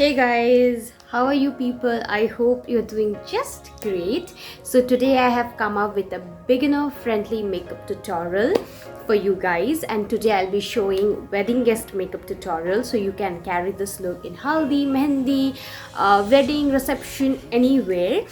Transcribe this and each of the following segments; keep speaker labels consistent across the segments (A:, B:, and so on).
A: Hey guys, how are you people? I hope you're doing just great. So today I have come up with a beginner friendly makeup tutorial for you guys, and today I'll be showing wedding guest makeup tutorial so you can carry this look in haldi, mehendi, wedding, reception, anywhere.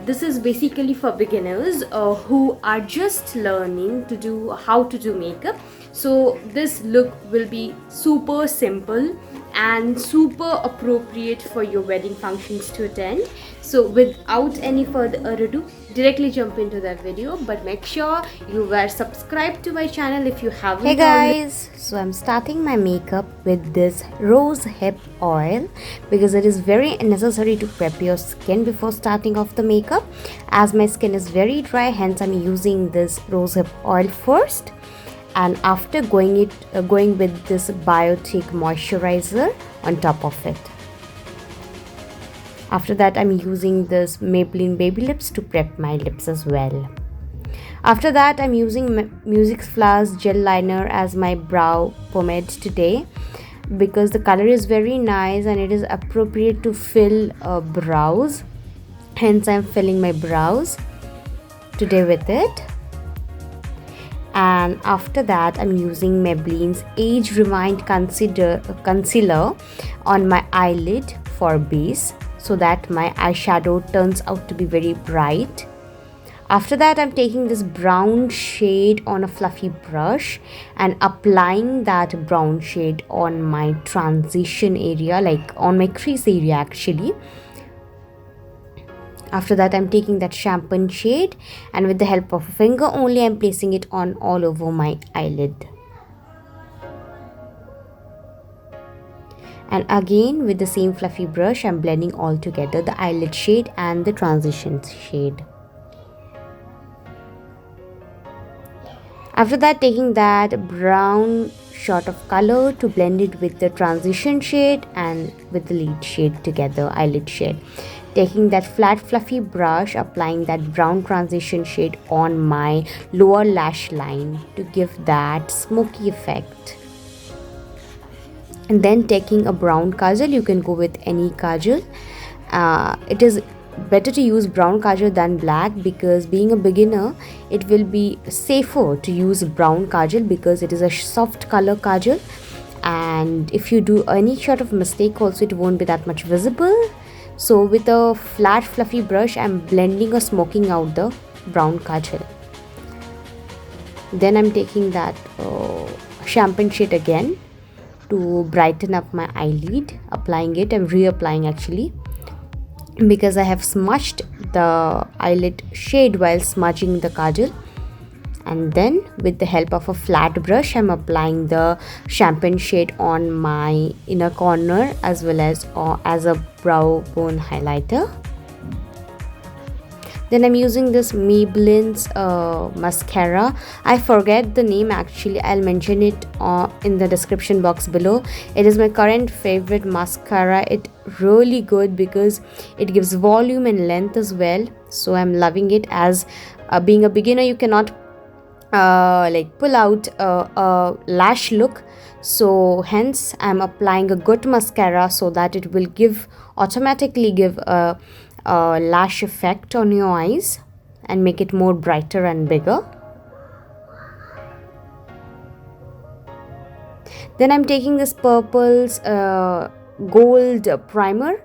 A: This is basically for beginners who are just learning to do how to do makeup. So this look will be super simple and super appropriate for your wedding functions to attend. So without any further ado, directly jump into that video, but make sure you were subscribed to my channel if you haven't.
B: Hey guys, so I'm starting my makeup with this rose hip oil because it is very necessary to prep your skin before starting off the makeup, as my skin is very dry, hence I'm using this rose hip oil first. And after going with this biotic moisturizer on top of it. After that, I'm using this Maybelline baby lips to prep my lips as well. After that, I'm using Music Flowers gel liner as my brow pomade today because the color is very nice and it is appropriate to fill brows. Hence, I'm filling my brows today with it. And after that, I'm using Maybelline's Age Rewind concealer on my eyelid for base so that my eyeshadow turns out to be very bright. After that, I'm taking this brown shade on a fluffy brush and applying that brown shade on my transition area, like on my crease area actually. After that, I'm taking that champagne shade and with the help of a finger only, I'm placing it on all over my eyelid. And again, with the same fluffy brush, I'm blending all together the eyelid shade and the transition shade. After that, taking that brown shot of color to blend it with the transition shade and with the lead shade together, eyelid shade. Taking that flat fluffy brush, applying that brown transition shade on my lower lash line to give that smoky effect. And then taking a brown kajal, you can go with any kajal. It is better to use brown kajal than black because being a beginner, it will be safer to use brown kajal because it is a soft color kajal. And if you do any sort of mistake also, it won't be that much visible. So with a flat fluffy brush, I'm blending or smoking out the brown kajal. Then I'm taking that champagne shade again to brighten up my eyelid, applying it. I'm reapplying actually because I have smudged the eyelid shade while smudging the kajal. And then with the help of a flat brush, I'm applying the champagne shade on my inner corner as well as a brow bone highlighter. Then I'm using this Maybelline's mascara. I forget the name actually. I'll mention it in the description box below. It is my current favorite mascara. It's really good because it gives volume and length as well. So I'm loving it. As being a beginner, you cannot pull out a lash look, so hence I'm applying a good mascara so that it will automatically give a lash effect on your eyes and make it more brighter and bigger. Then I'm taking this purple's gold primer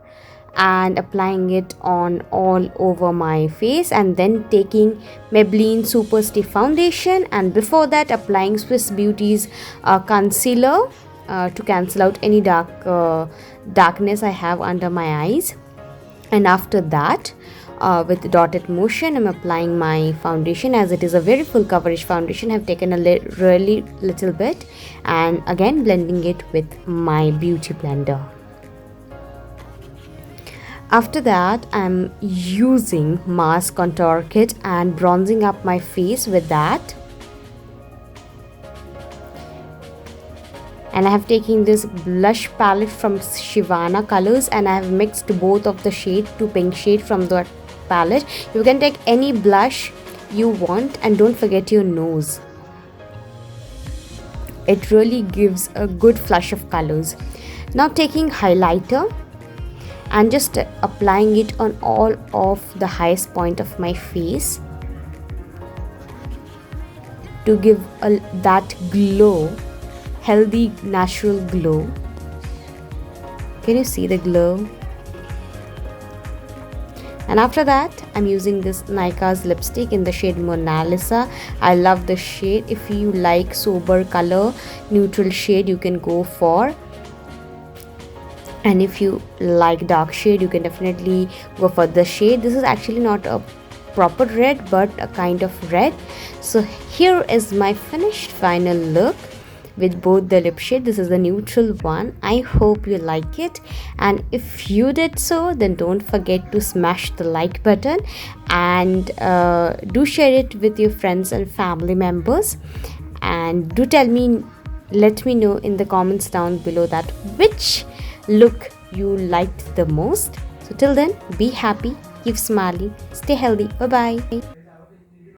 B: and applying it on all over my face, and then taking Maybelline Super Stay Foundation, and before that applying Swiss Beauty's concealer to cancel out any darkness I have under my eyes. And after that, with dotted motion, I'm applying my foundation. As it is a very full coverage foundation, I've taken a really little bit and again blending it with my beauty blender. After that, I'm using Mars Contour Kit and bronzing up my face with that. And I have taken this blush palette from Shivana Colors and I have mixed both of the shade to pink shade from the palette. You can take any blush you want and don't forget your nose. It really gives a good flush of colors. Now taking highlighter and just applying it on all of the highest point of my face to give that glow, healthy natural glow. Can you see the glow? And after that, I'm using this Nika's lipstick in the shade Mona Lisa. I love the shade. If you like sober color, neutral shade, you can go for. And if you like dark shade, you can definitely go for the shade. This is actually not a proper red, but a kind of red. So here is my finished final look with both the lip shade. This is the neutral one. I hope you like it, and if you did so, then don't forget to smash the like button, and do share it with your friends and family members, and do let me know in the comments down below that which look you liked the most. So till then, be happy, keep smiling, stay healthy. Bye bye.